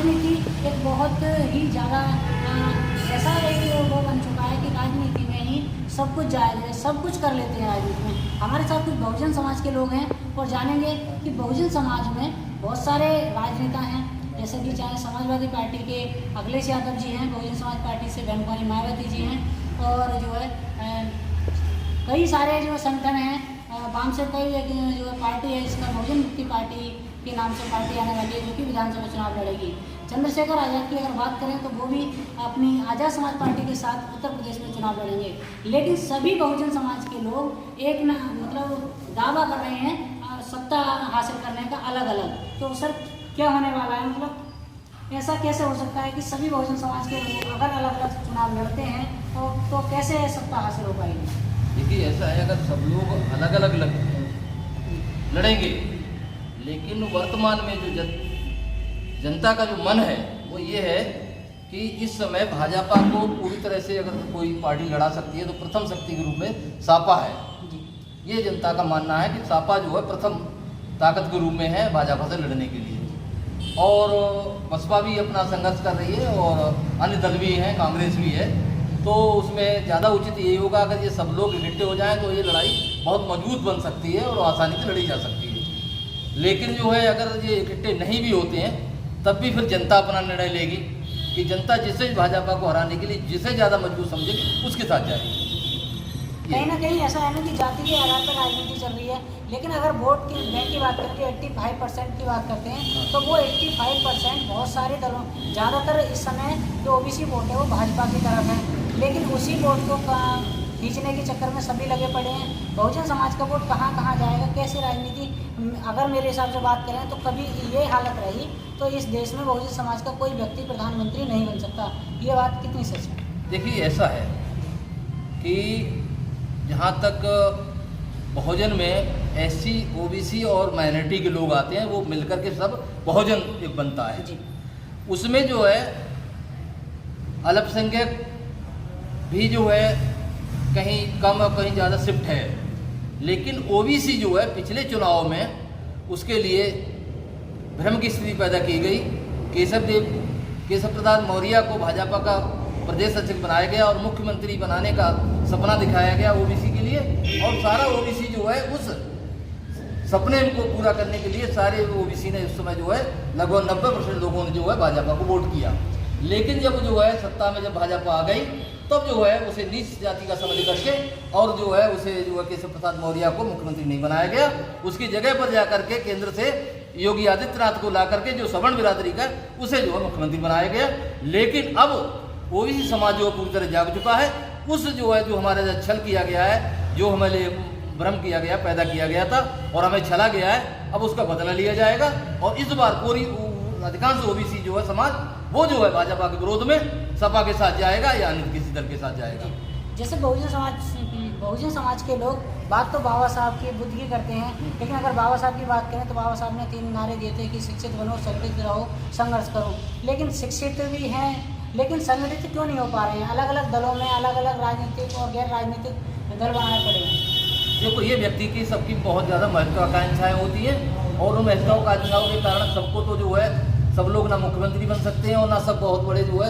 राजनीति एक बहुत ही ज़्यादा ऐसा एक वो बन चुका है कि राजनीति में ही सब कुछ जायज़ है, सब कुछ कर लेते हैं राजनीति में। हमारे साथ कुछ बहुजन समाज के लोग हैं और जानेंगे कि बहुजन समाज में बहुत सारे राजनेता हैं, जैसे कि चाहे समाजवादी पार्टी के अखिलेश यादव जी हैं, बहुजन समाज पार्टी से बहन कुमारी मायावती जी हैं, और जो है कई सारे जो संगठन हैं, वाम से कई जो है पार्टी है, इसका बहुजन मुक्ति पार्टी के नाम से पार्टी आने वाली है, जो कि विधानसभा चुनाव लड़ेगी। चंद्रशेखर आज़ाद की अगर बात करें तो वो भी अपनी आज़ाद समाज पार्टी के साथ उत्तर प्रदेश में चुनाव लड़ेंगे। लेकिन सभी बहुजन समाज के लोग एक न मतलब दावा कर रहे हैं सत्ता हासिल करने का अलग अलग। तो सर क्या होने वाला है, मतलब ऐसा कैसे हो सकता है कि सभी बहुजन समाज के लोग अगर अलग अलग चुनाव लड़ते हैं तो कैसे सत्ता हासिल हो पाएगी? देखिए, ऐसा है, अगर सब लोग अलग अलग लड़ेंगे, लेकिन वर्तमान में जो जनता का जो मन है वो ये है कि इस समय भाजपा को पूरी तरह से अगर कोई पार्टी लड़ा सकती है तो प्रथम शक्ति के रूप में सपा है। ये जनता का मानना है कि सपा जो है प्रथम ताकत के रूप में है भाजपा से लड़ने के लिए, और बसपा भी अपना संघर्ष कर रही है और अन्य दल भी हैं, कांग्रेस भी है। तो उसमें ज़्यादा उचित यही होगा अगर ये सब लोग इकट्ठे हो जाएं तो ये लड़ाई बहुत मजबूत बन सकती है और आसानी से लड़ी जा सकती है। लेकिन जो है अगर ये इकट्ठे नहीं भी होते हैं तब भी फिर जनता अपना निर्णय लेगी कि जनता जिसे भाजपा को हराने के लिए जिसे ज़्यादा मजबूत समझेगी उसके साथ जाएगी। कहीं ना कहीं ऐसा है ना कि जाति के आधार पर राजनीति चल रही है, लेकिन अगर वोट की बैंक की बात करें, 85% की बात करते हैं, तो वो 85% बहुत सारे दलों, ज़्यादातर इस समय जो ओबीसी वोट है वो भाजपा की तरफ है, लेकिन उसी वोट को खींचने के चक्कर में सभी लगे पड़े हैं। बहुजन समाज का वोट कहाँ कहाँ जाएगा, कैसे राजनीति? अगर मेरे हिसाब से बात करें तो कभी ये हालत रही तो इस देश में बहुजन समाज का कोई व्यक्ति प्रधानमंत्री नहीं बन सकता। ये बात कितनी सच है? देखिए, ऐसा है कि जहाँ तक बहुजन में एससी, ओबीसी और माइनॉरिटी के लोग आते हैं वो मिलकर के सब बहुजन एक बनता है जी। उसमें जो है अल्पसंख्यक भी जो है कहीं कम और कहीं ज़्यादा शिफ्ट है, लेकिन ओबीसी जो है पिछले चुनाव में उसके लिए भ्रम की स्थिति पैदा की गई। केशव प्रसाद मौर्य को भाजपा का प्रदेश अध्यक्ष बनाया गया और मुख्यमंत्री बनाने का सपना दिखाया गया ओबीसी के लिए, और सारा ओबीसी जो है उस सपने को पूरा करने के लिए सारे ओबीसी ने उस समय जो है लगभग 90% लोगों ने जो है भाजपा को वोट किया। लेकिन जब जो है सत्ता में जब भाजपा आ गई तब जो है उसे नीच जाति का समझ करके और जो है उसे जो है केशव प्रसाद मौर्य को मुख्यमंत्री नहीं बनाया गया, उसकी जगह पर जाकर के केंद्र से योगी आदित्यनाथ को ला करके जो सवर्ण बिरादरी का उसे जो है मुख्यमंत्री बनाया गया। लेकिन अब ओबीसी समाज जो पूरी तरह जाग चुका है, उस जो है जो हमारे छल किया गया है, जो हमारे भ्रम किया गया, पैदा किया गया था और हमें छला गया है, अब उसका बदला लिया जाएगा। और इस बार पूरी अधिकांश ओबीसी जो है समाज वो जो है भाजपा के विरोध में सपा के साथ जाएगा या अन्य किसी दल के साथ जाएगा। जैसे बहुजन समाज के लोग बात तो बाबा साहब की बुद्ध की करते हैं, लेकिन अगर बाबा साहब की बात करें तो बाबा साहब ने 3 नारे दिए थे कि शिक्षित बनो, संगठित रहो, संघर्ष करो। लेकिन शिक्षित भी हैं लेकिन संगठित क्यों नहीं हो पा रहे हैं? अलग अलग दलों में अलग अलग राजनीतिक और गैर राजनीतिक दल बनाने पड़े हैं। देखो, ये व्यक्ति की सबकी बहुत ज़्यादा महत्वाकांक्षाएँ होती हैं और उन महत्वाकांक्षाओं के कारण सबको तो जो है सब लोग ना मुख्यमंत्री बन सकते हैं और ना सब बहुत बड़े जो है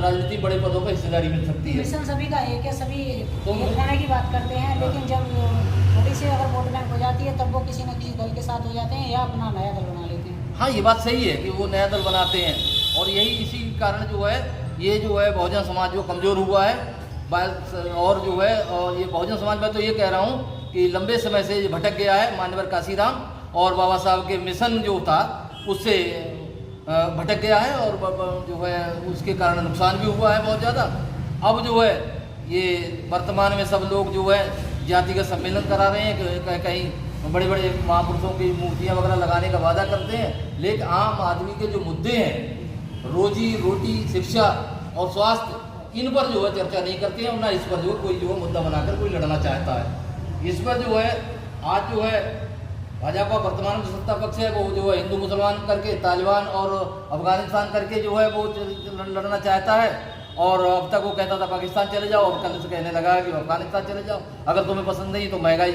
राजनीतिक बड़े पदों पर हिस्सेदारी मिल सकती है। मिशन सभी का एक है, सभी एक होने की बात करते हैं, लेकिन जब थोड़ी सी अगर वोट बैंक हो जाती है तब वो किसी न किसी दल के साथ हो जाते हैं या अपना नया दल बना लेते हैं। हाँ, ये बात सही है कि वो नया दल बनाते हैं और यही इसी कारण जो है ये जो है बहुजन समाज जो कमज़ोर हुआ है। और जो है और ये बहुजन समाज में तो ये कह रहा हूँ कि लंबे समय से ये भटक गया है। मान्यवर काशीराम और बाबा साहब के मिशन जो था उससे भटक गया है और जो है उसके कारण नुकसान भी हुआ है बहुत ज़्यादा। अब जो है ये वर्तमान में सब लोग जो है जातिगत सम्मेलन करा रहे हैं, कहीं बड़े बड़े महापुरुषों की मूर्तियाँ वगैरह लगाने का वादा करते हैं, लेकिन आम आदमी के जो मुद्दे हैं रोजी रोटी, शिक्षा और स्वास्थ्य, इन पर जो है चर्चा नहीं करते हैं और ना इस पर जो कोई जो है मुद्दा बनाकर कोई लड़ना चाहता है। इस पर जो है आज जो है भाजपा वर्तमान जो सत्ता पक्ष है वो जो है हिंदू मुसलमान करके, तालिबान और अफगानिस्तान करके जो है वो लड़ना चाहता है। और अब तक वो कहता था पाकिस्तान चले जाओ, और कल से कहने लगा कि अफगानिस्तान चले जाओ। अगर तुम्हें पसंद नहीं तो महंगाई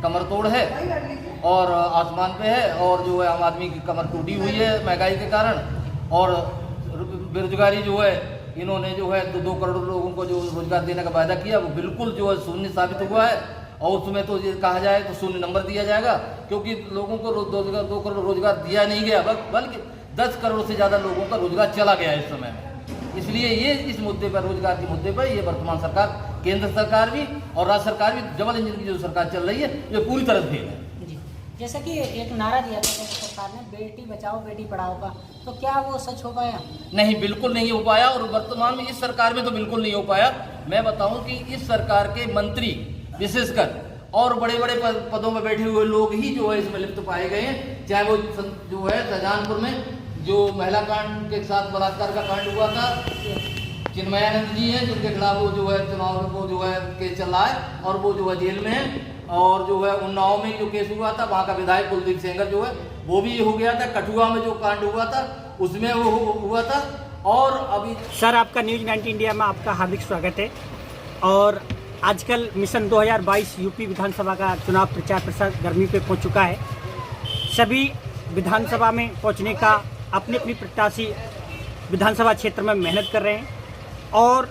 कमर तोड़ है और आसमान पे है, और जो है आम आदमी की कमर टूटी हुई है महंगाई के कारण। और बेरोजगारी जो है, इन्होंने जो है 2 करोड़ लोगों को जो रोजगार देने का वायदा किया वो बिल्कुल जो है शून्य साबित हुआ है। और उसमें तो ये कहा जाए तो शून्य नंबर दिया जाएगा, क्योंकि लोगों को 2 करोड़ रोजगार दिया नहीं गया, बल्कि 10 करोड़ से ज़्यादा लोगों का रोजगार चला गया इस समय में। इसलिए ये इस मुद्दे पर, रोजगार के मुद्दे पर, ये वर्तमान सरकार, केंद्र सरकार भी और राज्य सरकार भी, डबल इंजन की जो सरकार चल रही है, ये पूरी तरह फेल है। जी, जैसे कि एक नारा दिया था केंद्र सरकार ने, बेटी बचाओ बेटी पढ़ाओ का, तो क्या वो सच हो पाया? नहीं, बिल्कुल नहीं हो पाया। और वर्तमान में इस सरकार में तो बिल्कुल नहीं हो पाया। मैं बताऊं कि इस सरकार के मंत्री विशेषकर और बड़े बड़े पदों में बैठे हुए लोग ही जो है इसमें लिप्त पाए गए हैं। चाहे वो जो है शाहजहांपुर में जो महिला कांड के साथ बलात्कार का कांड हुआ था, चिन्मयानंद जी हैं जिनके खिलाफ वो जो है चुनाव को जो है केस चल रहा है और वो जो है जेल में है। और जो है उन्नाव में जो केस हुआ था, वहाँ का विधायक कुलदीप सेंगर जो है वो भी हो गया था। कठुआ में जो कांड हुआ था उसमें वो हुआ था। और अभी सर, आपका न्यूज़ 19 इंडिया में आपका हार्दिक स्वागत है। और आजकल मिशन 2022 यूपी विधानसभा का चुनाव प्रचार प्रसार गर्मी पे पहुंच चुका है। सभी विधानसभा में पहुंचने का अपनी अपनी प्रत्याशी विधानसभा क्षेत्र में मेहनत कर रहे हैं और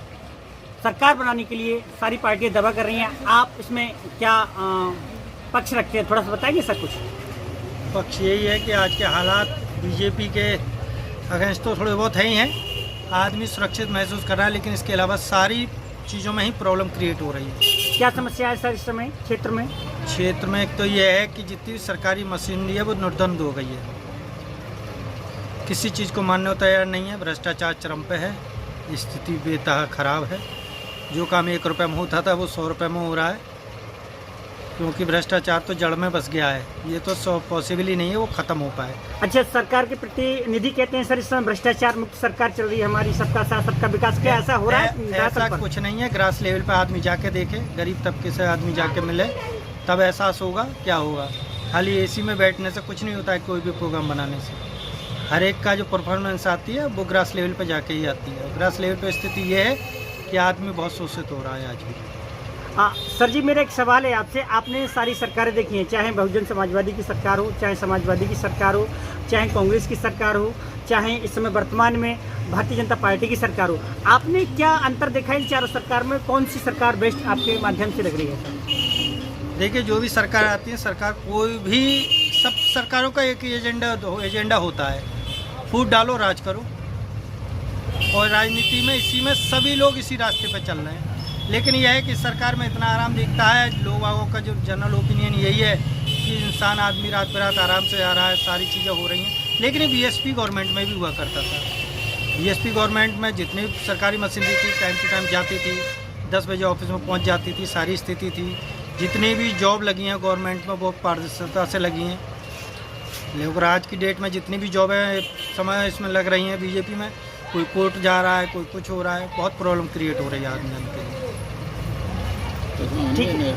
सरकार बनाने के लिए सारी पार्टियां दवा कर रही हैं। आप इसमें क्या पक्ष रखते हैं, थोड़ा सा बताएंगे सर? कुछ पक्ष यही है कि आज के हालात बीजेपी के अगेंस्ट तो थोड़े बहुत है ही हैं। आदमी सुरक्षित महसूस कर रहा है, लेकिन इसके अलावा सारी चीज़ों में ही प्रॉब्लम क्रिएट हो रही है। क्या समस्या है सर इस समय क्षेत्र में? क्षेत्र में एक तो ये है कि जितनी सरकारी मशीनरी है वो निर्द्वंद हो गई है, किसी चीज़ को मानने को तैयार नहीं है। भ्रष्टाचार चरम पे है, स्थिति बेतहा खराब है। जो काम 1 रुपये में होता था वो 100 रुपये में हो रहा है, क्योंकि भ्रष्टाचार तो जड़ में बस गया है। ये तो पॉसिबल ही नहीं है वो ख़त्म हो पाए। अच्छा, सरकार के प्रतिनिधि कहते हैं सर इस समय भ्रष्टाचार मुक्त सरकार चल रही है हमारी, सबका साथ सबका विकास। क्या ऐसा हो रहा है? ऐसा कुछ नहीं है। ग्रास लेवल पे आदमी जाके देखे, गरीब तबके से आदमी जाके मिले, तब एहसास होगा क्या होगा। खाली एसी में बैठने से कुछ नहीं होता है, कोई भी प्रोग्राम बनाने से। हर एक का जो परफॉर्मेंस आती है वो ग्रास लेवल पे जाके ही आती है। ग्रास लेवल पे स्थिति ये है कि आदमी बहुत शोषित हो रहा है आज भी। सर जी, मेरा एक सवाल है आपसे। आपने सारी सरकारें देखी हैं, चाहे बहुजन समाजवादी की सरकार हो, चाहे समाजवादी की सरकार हो, चाहे कांग्रेस की सरकार हो, चाहे इस समय वर्तमान में भारतीय जनता पार्टी की सरकार हो। आपने क्या अंतर देखा इन चारों सरकार में? कौन सी सरकार बेस्ट आपके माध्यम से लग रही है? देखिए, जो भी सरकार आती है, सरकार कोई भी, सब सरकारों का एक एजेंडा होता है, फूट डालो राज करो। और राजनीति में इसी में सभी लोग इसी रास्ते पर चल रहे हैं। लेकिन यह है कि सरकार में इतना आराम दिखता है, लोगों का जो जनरल ओपिनियन यही है कि इंसान आदमी रात बरात आराम से आ रहा है, सारी चीज़ें हो रही हैं। लेकिन बीएसपी गवर्नमेंट में भी हुआ करता था। बीएसपी गवर्नमेंट में जितनी सरकारी मशीनरी थी टाइम टू टाइम जाती थी, 10 बजे ऑफिस में पहुंच जाती थी, सारी स्थिति थी। जितनी भी जॉब लगी हैं गवर्नमेंट में वो पारदर्शिता से लगी हैं। लेकिन आज की डेट में जितनी भी जॉब है समय इसमें लग रही हैं बीजेपी में, कोई कोर्ट जा रहा है, कोई कुछ हो रहा है, बहुत प्रॉब्लम क्रिएट हो रही है आदमी के लिए। ठीक है।